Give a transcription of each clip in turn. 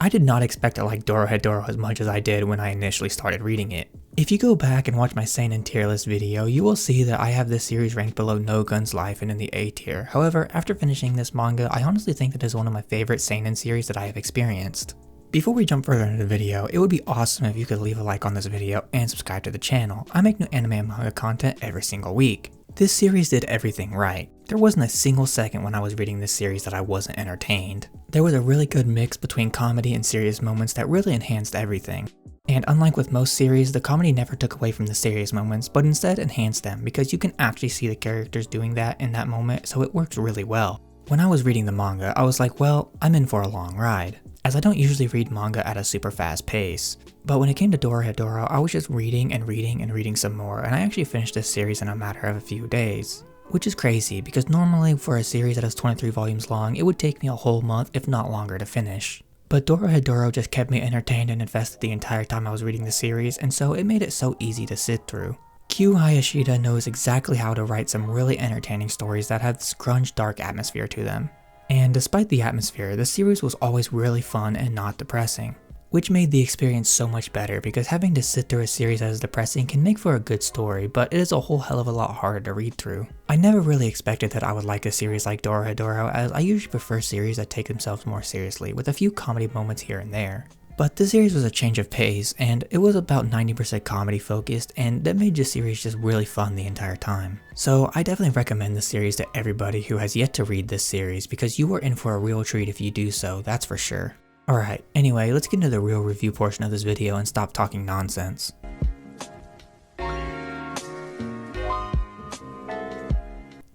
I did not expect to like Dorohedoro as much as I did when I initially started reading it. If you go back and watch my seinen tier list video, you will see that I have this series ranked below No Gun's Life and in the A tier. However, after finishing this manga, I honestly think that it is one of my favorite seinen series that I have experienced. Before we jump further into the video, it would be awesome if you could leave a like on this video and subscribe to the channel. I make new anime and manga content every single week. This series did everything right. There wasn't a single second when I was reading this series that I wasn't entertained. There was a really good mix between comedy and serious moments that really enhanced everything. And unlike with most series, the comedy never took away from the serious moments, but instead enhanced them because you can actually see the characters doing that in that moment, so it works really well. When I was reading the manga, I was like, well, I'm in for a long ride, as I don't usually read manga at a super fast pace. But when it came to Dorohedoro, I was just reading and reading and reading some more, and I actually finished this series in a matter of a few days. Which is crazy, because normally for a series that is 23 volumes long, it would take me a whole month, if not longer, to finish. But Dorohedoro just kept me entertained and invested the entire time I was reading the series, and so it made it so easy to sit through. Q Hayashida knows exactly how to write some really entertaining stories that have this grunge dark atmosphere to them. And despite the atmosphere, the series was always really fun and not depressing, which made the experience so much better because having to sit through a series that is depressing can make for a good story, but it is a whole hell of a lot harder to read through. I never really expected that I would like a series like Dorohedoro, as I usually prefer series that take themselves more seriously, with a few comedy moments here and there. But this series was a change of pace, and it was about 90% comedy focused, and that made this series just really fun the entire time. So I definitely recommend this series to everybody who has yet to read this series, because you are in for a real treat if you do so, that's for sure. Alright, anyway, let's get into the real review portion of this video and stop talking nonsense.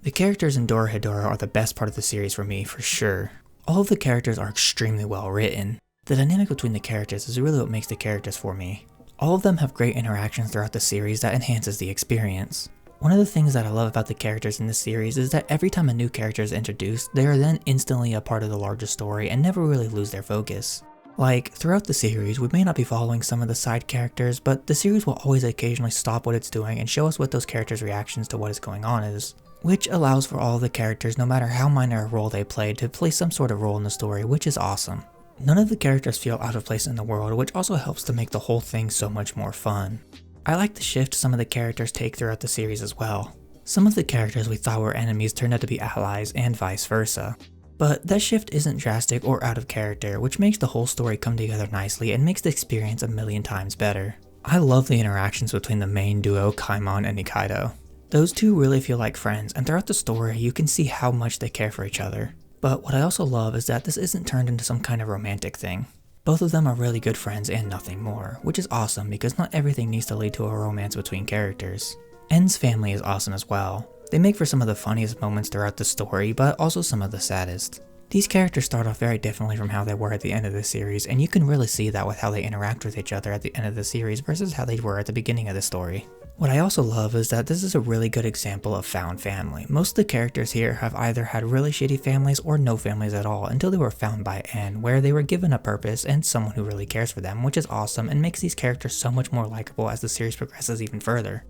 The characters in Dorohedoro are the best part of the series for me, for sure. All of the characters are extremely well written. The dynamic between the characters is really what makes the characters for me. All of them have great interactions throughout the series that enhances the experience. One of the things that I love about the characters in this series is that every time a new character is introduced, they are then instantly a part of the larger story and never really lose their focus. Like, throughout the series, we may not be following some of the side characters, but the series will always occasionally stop what it's doing and show us what those characters' reactions to what is going on is, which allows for all of the characters, no matter how minor a role they play, to play some sort of role in the story, which is awesome. None of the characters feel out of place in the world, which also helps to make the whole thing so much more fun. I like the shift some of the characters take throughout the series as well. Some of the characters we thought were enemies turned out to be allies and vice versa. But that shift isn't drastic or out of character, which makes the whole story come together nicely and makes the experience a million times better. I love the interactions between the main duo, Kaimon and Nikaido. Those two really feel like friends, and throughout the story you can see how much they care for each other. But what I also love is that this isn't turned into some kind of romantic thing. Both of them are really good friends and nothing more, which is awesome because not everything needs to lead to a romance between characters. En's family is awesome as well. They make for some of the funniest moments throughout the story, but also some of the saddest. These characters start off very differently from how they were at the end of the series, and you can really see that with how they interact with each other at the end of the series versus how they were at the beginning of the story. What I also love is that this is a really good example of found family. Most of the characters here have either had really shitty families or no families at all until they were found by En, where they were given a purpose and someone who really cares for them, which is awesome and makes these characters so much more likable as the series progresses even further.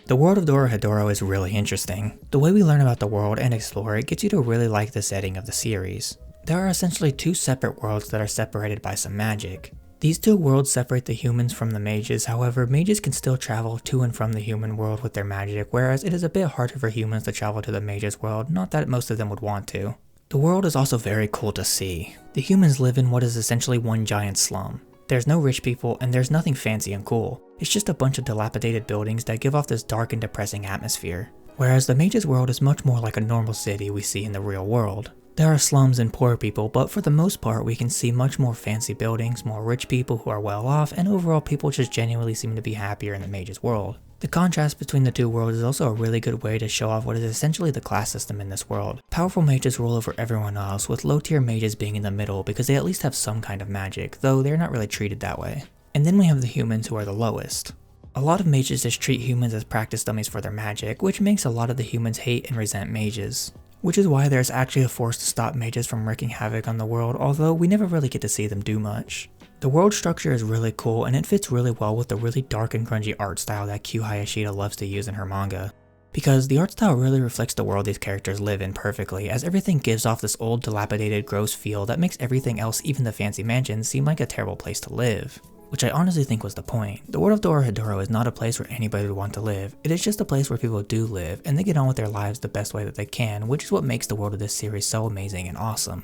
The world of Dorohedoro is really interesting. The way we learn about the world and explore it gets you to really like the setting of the series. There are essentially two separate worlds that are separated by some magic. These two worlds separate the humans from the mages, however, mages can still travel to and from the human world with their magic, whereas it is a bit harder for humans to travel to the mages world, not that most of them would want to. The world is also very cool to see. The humans live in what is essentially one giant slum. There's no rich people and there's nothing fancy and cool. It's just a bunch of dilapidated buildings that give off this dark and depressing atmosphere. Whereas the mages world is much more like a normal city we see in the real world. There are slums and poor people, but for the most part we can see much more fancy buildings, more rich people who are well off, and overall people just genuinely seem to be happier in the mages world. The contrast between the two worlds is also a really good way to show off what is essentially the class system in this world. Powerful mages rule over everyone else, with low tier mages being in the middle because they at least have some kind of magic, though they're not really treated that way. And then we have the humans who are the lowest. A lot of mages just treat humans as practice dummies for their magic, which makes a lot of the humans hate and resent mages. Which is why there's actually a force to stop mages from wreaking havoc on the world, although we never really get to see them do much. The world structure is really cool and it fits really well with the really dark and grungy art style that Q Hayashida loves to use in her manga. because the art style really reflects the world these characters live in perfectly, as everything gives off this old, dilapidated, gross feel that makes everything else, even the fancy mansions, seem like a terrible place to live. Which I honestly think was the point. The world of Dorohedoro is not a place where anybody would want to live. It is just a place where people do live, and they get on with their lives the best way that they can, which is what makes the world of this series so amazing and awesome.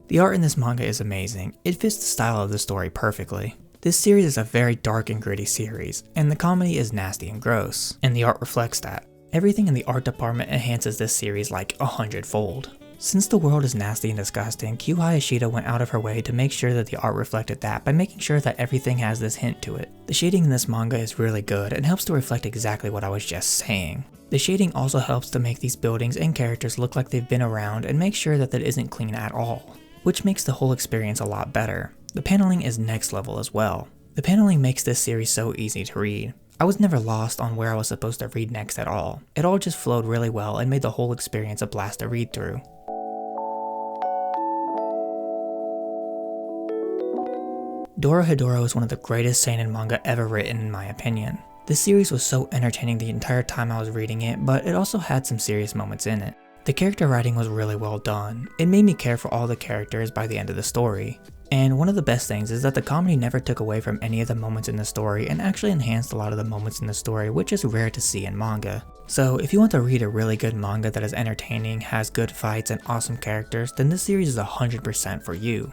The art in this manga is amazing. It fits the style of the story perfectly. This series is a very dark and gritty series, and the comedy is nasty and gross, and the art reflects that. Everything in the art department enhances this series like 100-fold. Since the world is nasty and disgusting, Q Hayashida went out of her way to make sure that the art reflected that by making sure that everything has this hint to it. The shading in this manga is really good and helps to reflect exactly what I was just saying. The shading also helps to make these buildings and characters look like they've been around and make sure that isn't clean at all, which makes the whole experience a lot better. The paneling is next level as well. The paneling makes this series so easy to read. I was never lost on where I was supposed to read next at all. It all just flowed really well and made the whole experience a blast to read through. Dorohedoro is one of the greatest seinen manga ever written in my opinion. This series was so entertaining the entire time I was reading it, but it also had some serious moments in it. The character writing was really well done. It made me care for all the characters by the end of the story. And one of the best things is that the comedy never took away from any of the moments in the story and actually enhanced a lot of the moments in the story, which is rare to see in manga. So if you want to read a really good manga that is entertaining, has good fights and awesome characters, then this series is 100% for you.